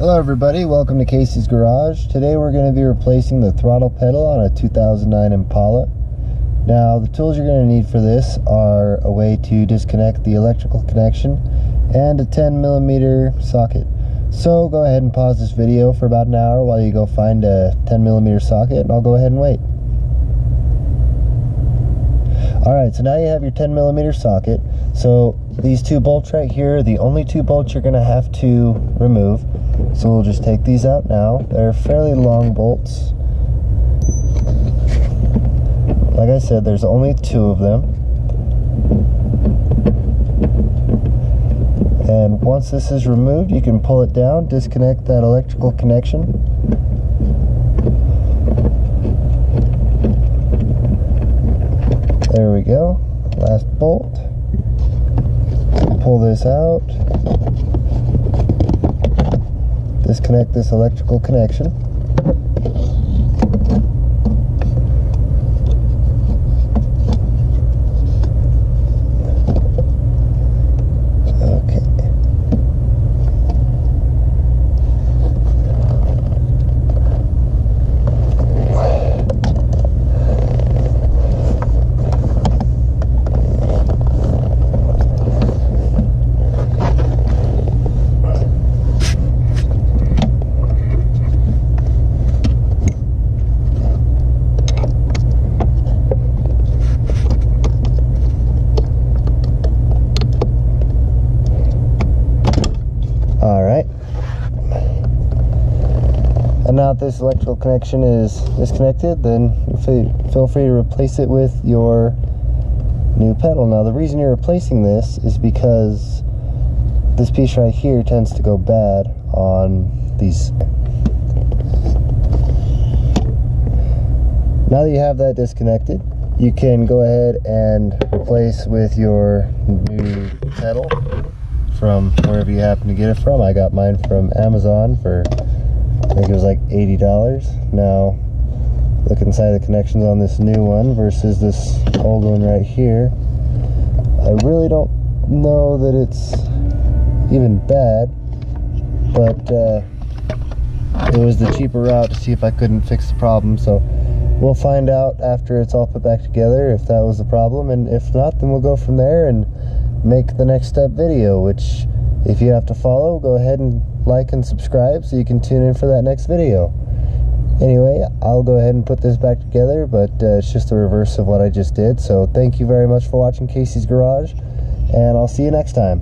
Hello everybody, welcome to Casey's Garage. Today we're going to be replacing the throttle pedal on a 2009 Impala. Now the tools you're going to need for this are a way to disconnect the electrical connection and a 10mm socket. So go ahead and pause this video for about an hour while you go find a 10mm socket, and I'll go ahead and wait. Alright, so now you have your 10mm socket. So these two bolts right here are the only two bolts you're going to have to remove. So we'll just take these out now. They're fairly long bolts. Like I said, there's only two of them. And once this is removed, you can pull it down, disconnect that electrical connection. There we go. Last bolt. Pull this out. Disconnect this electrical connection. Okay. Alright, and now that this electrical connection is disconnected, then feel free to replace it with your new pedal. Now the reason you're replacing this is because this piece right here tends to go bad on these. Now that you have that disconnected, you can go ahead and replace with your new pedal from wherever you happen to get it from. I got mine from Amazon for, I think it was like $80. Now, look inside the connections on this new one versus this old one right here. I really don't know that it's even bad, but it was the cheaper route to see if I couldn't fix the problem. So we'll find out after it's all put back together if that was the problem, and if not, then we'll go from there and make the next step video, which if you have to follow, go ahead and like and subscribe so you can tune in for that next video. Anyway, I'll go ahead and put this back together, but it's just the reverse of what I just did. So thank you very much for watching Casey's Garage, and I'll see you next time.